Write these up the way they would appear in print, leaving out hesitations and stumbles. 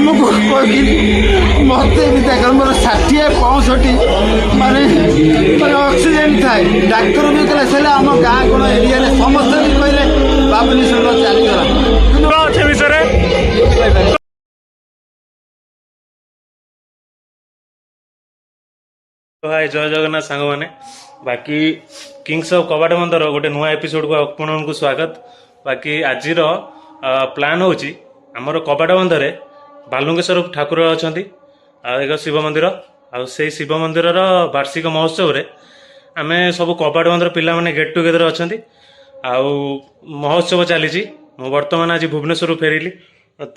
तुमको मत भी देख मोर 60-65 माने ऑक्सीजन थाए डाक्तर भी कहले से आम गाँ कोण एरिया समस्त भी कहले बाबुनी सुन चलीगला विषय हाय जय जगन्नाथ सांग मैंने बाकी किंग्स ऑफ कबाट बंदर गोटे नुआ एपिसोड को आपको स्वागत। बाकी आज प्लान हूँ आमर कबाट बंदर बालुंगेश्वर ठाकुर अच्छा एक शिव मंदिर से शिव मंदिर वार्षिक महोत्सव रे आमे सब कबाट बंदर पिला माने गेट टुगेदर अच्छा महोत्सव चली बर्तमान आज भुवनेश्वर फेरिली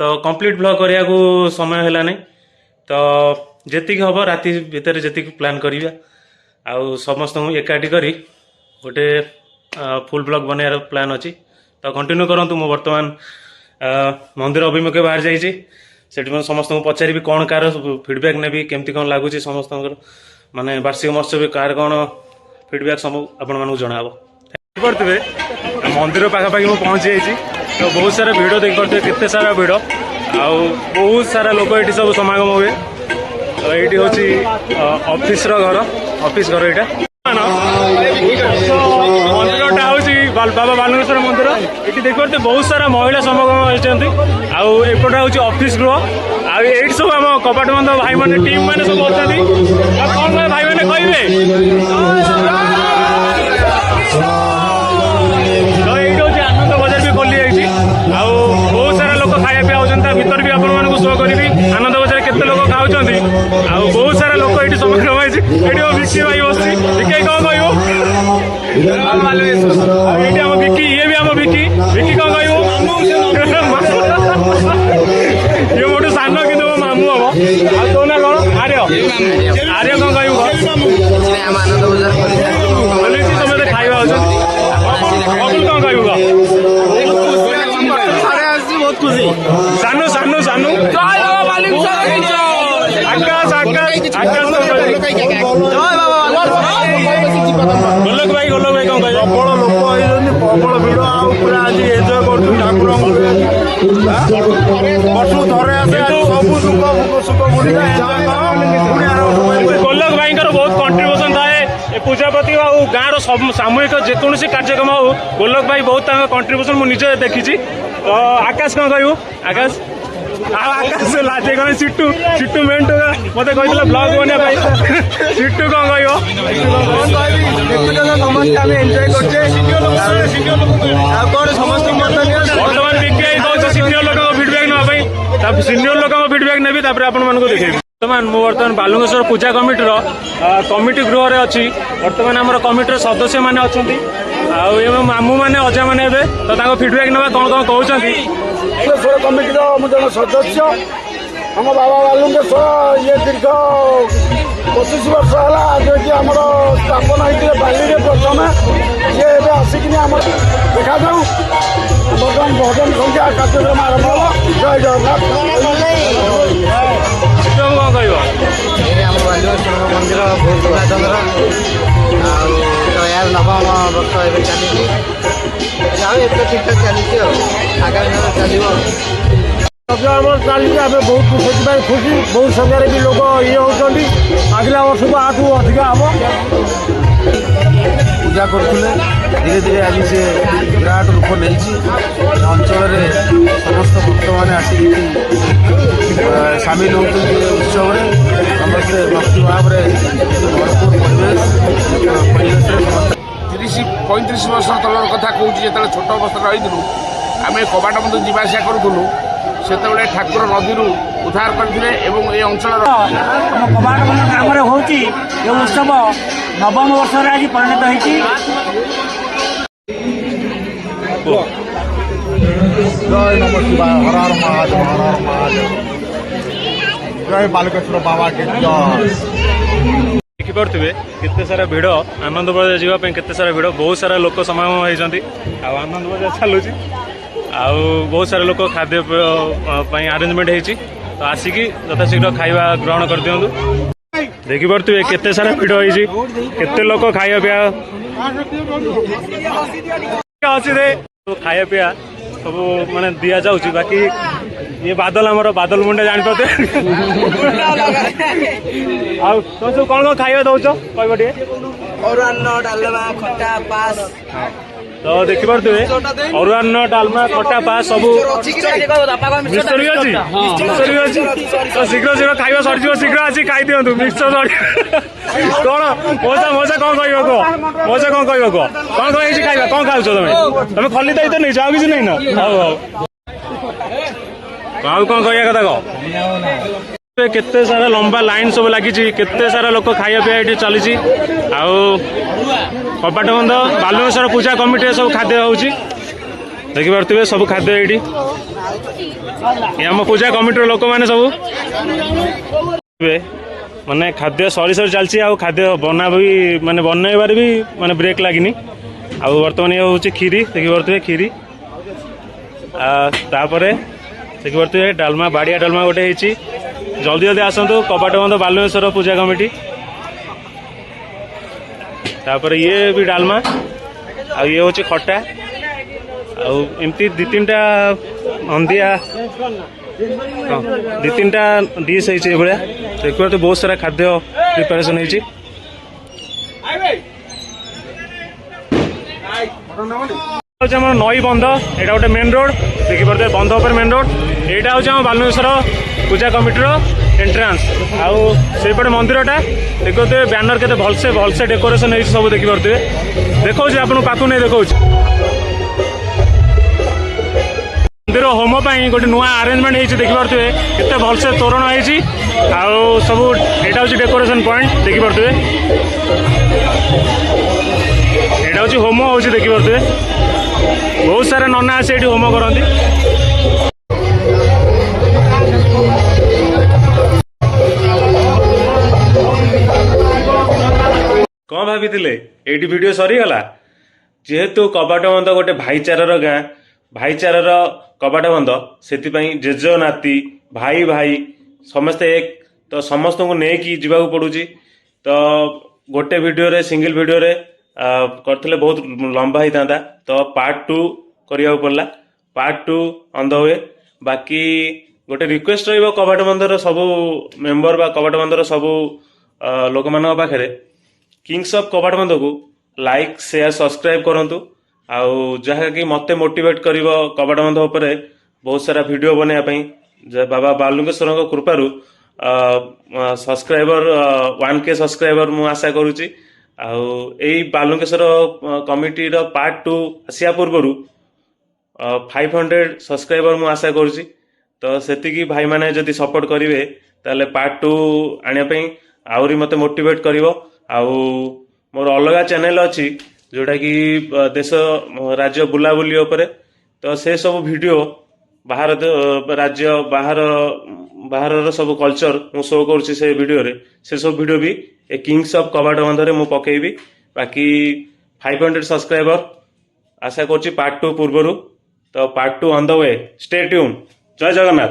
तो कंप्लीट ब्लॉग करने को समय है नहीं तो जेतिक हम राति भितर जेतिक प्लान करिया आउ समस्त एकाठी करी गोटे फुल ब्लॉग बनार प्लान अच्छी तो कंटिन्यू करंतु मु वर्तमान मंदिर अभिमुखे बाहर जाइए से समस्त पचारि कौन कार फीडबैक नेबी केमती कौन लगुच समस्त माने वार्षिक महोत्सव कार कौन फीडबैक सब आपण मानक जनाब करते मंदिर पाखापाखि मुझे पहुँची जाइए तो बहुत सारा भिड़ देख पारे केते सारा भिड़ आउ बहुत सारा लोक ये सब समागम हुए तो ये हूँ ऑफिस घर यहाँ मंदिरटा हूँ बाबा बालुंगेश्वर मंदिर ये देख पारे बहुत सारा महिला समागम होती एपटा हूँ ऑफिस गृह आई सब आम कबाट बंद भाई मैंने टीम मैंने सब अच्छा कौन भाई मैंने कहे आनंद बजार भी खोली जाइए बहुत सारा लोग खाया पीया होता भर भी आपको शो करी आनंद बजार केते लोग खाऊँ बहुत सारा लोग ये समग्र ये विक्की भाई बस कौन कह विक्की ये भी आम विक्की विक्की कौन कह ये मोटे सान कि मो मामू हम तो ना कौन आर्य आर्य कौन कह समझे खाଇବା कौन कह बहुत खुशी सानू सानू सानू आकाश आकाश आकाश गोलक भाई कौन कह प्रबल लोक प्रबल भिड़ पूरा आज एंजय कर ठाकुर वर्ष थे आसे सब सुख गोलक भाई बहुत कंट्रीब्यूशन थाए पूजा प्रति गाँव सामूहिक जेकोसी कार्यक्रम हो गोलक भाई बहुत कंट्रीब्यूशन मुझे देखी आकाश कौन कहू आकाश आकाश लाजे कौन सिट्टू सिट्टू मेन्टू मत कही ब्लॉग बना सिट्टू कौन बर्तमान सिनियर लोक फीडबैक ना सिनियर लोक फीडबैक नेबी देखे बर्तमान मु बर्तमान बालुंगेश्वर पूजा कमिटर कमिटी गृह रे अच्छी बर्तमान आम कमिटर सदस्य मैंने अच्छा मामू मैंने अजा मैंने तो फीडबैक ना कौन कौन कहते कमिटी मुझे सदस्य हम बाबा बालुंगेश्वर ये दीर्घ 25 वर्ष है आम स्थापना होते बाली प्रथम ये आसिक देखा जाऊ बर्तमान भजन संख्या कार्यक्रम आरंभ हो जय जगन्नाथ कौन कह आम बालुंगेश्वर मंदिर बहुत पुरातन यार नवम वर्ष ए चली ठीक ठाक चली आगामी चलो आम चली बहुत से खुशी बहुत संख्यार भी लोग ये होती आगला वर्ष को आठू अधिका हम पूजा करुले धीरे धीरे आज से विराट रूप नहीं अंचल समस्त भक्त मैंने आसिक सामिल होती उत्सव समस्ते भक्ति भाव भरपूर परिवेश 30-35 वर्ष तलर कथा कहूँ जो छोट अवस्था रही आम कबाट बंद जावासा करूँ से ठाकुर नदी उद्धार करते अंचल कबाट बंद ग्राम होती उत्सव नवम वर्ष आज परिणत होती जय नम शिवाय हर हर महादेव हर हर महादेव जय बालुकेश्वर बाबा के जय देखिपे केते सारा भिड़ आनंद बजार जावाई केते सारा भिड़ बहुत सारा लोक समागम होती आनंद बजार चलुँ बहुत सारा लोक खाद्य आरेंजमेंट होती तो आसिक यथाशीघ्र खाଇବା ग्रहण कर दिंतु देखिपे केते सारा भिड़ होती केते लोक खाया पीया अच्छी खाया पीया सब माने दि जाऊँ बाकी ये बादल आमर बादल मुंडा जापारे आउ तुम सब कौन कौन खाଇବା दौच कह टे ଅରୁଆନ୍ନ ଡାଲମା ଖଟା ପାସ୍ तो देखिपे अरुआन्न डालमा खटा पास सब मिक्सचर भी अच्छी मिक्सचर भी अच्छी तो शीघ्र शीघ्र खाଇବା सरीज शीघ्र आसी खाई दिंतु मिक्सचर कौन मौसा मौसा कौन कह मौसा कौन कह कौन कौन खाଇବା कौन खाऊ तुम तुम खली दायी तो नहीं आउ किसी नहीं ना हौ हौ कौन कह कथा कह केते सारा लंबा लाइन सब लगी केते सारा लोक खाया पीया ये चली कपाट बंद बालुकेश्वर पूजा कमिटी सब खाद्य होची देखिपे सब खाद्य ये आम पूजा कमिटी लोक मैंने सब माने खाद्य सरी सरी चलती खाद्य बना भी माने बनइबार भी माने ब्रेक लगिनी बर्तमान ये हूँ खीरी देखिपे खीरी तापर देखिपे डालमा बाड़िया डालमा गोटे होती जल्दी जल्दी आसतु कपाट बंद बालुकेश्वर पूजा कमिटी तापर ये भी डालमा ये हूँ खटा आमती दी तीन टा अंधिया दी तीन टा डिश है भाया देखिए तो बहुत सारा खाद्य प्रिपेरेसन है नई बंध यहाँ गोटे मेन रोड देखिए बंध पर मेन रोड यहाँ हूँ बालुकेश्वर पूजा कमिटीर एंट्रांस आउपटे मंदिरटा देखते बैनर के भलसे भलसे डेकोरेशन है सब देखिपे देखा आप पाखु नहीं देखा मंदिर होम गोटे नुआ आरेंजमेंट होती देखिपे केते भलसे तोरण है सब यहाँ हूँ डेकोरेशन पॉइंट देखिपे यहाँ हूँ होम हो देखिपे बहुत सारा नना आसे ये होम करती कौन भाभी ये वीडियो सरीगला जेहेतु कबाट बंद गोटे भाईचारार गाँ भाईचारार कबाट बंद से जेज नाती भाई भाई समस्ते एक तो समस्त को लेकिन जीवाक पड़ुची तो गोटे वीडियो रे सिंगल वीडियो रे करथिले बहुत लंबा ही था तो पार्ट 2 करिया पड़ला पार्ट 2 ऑन द वे बाकी गोटे रिक्वेस्ट रहिबो कबाट बंदर सब मेंबर बा कबाट बंदर सब लोक मान पाखे किंग्स ऑफ कबाट बंद को लाइक शेयर सब्सक्राइब करंतु आउ जहा कि मते मोटिवेट करिवो कबाट बंद उपरे बहुत सारा वीडियो बने बाबा बालुकेश्वर कृपारू सब्सक्राइबर 1K सब्सक्राइबर मु आशा करुची बालुकेश्वर कमिटी रो पार्ट 2 आसिया पूर्व 500 सब्सक्राइबर मु आशा करुची तो सेतिकी भाई माने जदि सपोर्ट करिवे ताले पार्ट 2 आनिया पई आउरी मते मोटिवेट करिवो मोर अलग चैनल अच्छी जोटा कि देश राज्य बुलाबुली उपरे तो से सब वीडियो बाहर राज्य बाहर बाहर सब कल्चर मु शो करुच्ची से वीडियो रे से सब वीडियो भी ए किंग्स ऑफ कबाट बंधरे मु पकेबी बाकी 500 सब्सक्राइबर आशा करुच्ची पार्ट 2 पूर्व तो part 2 on the way stay tune जय जगन्नाथ।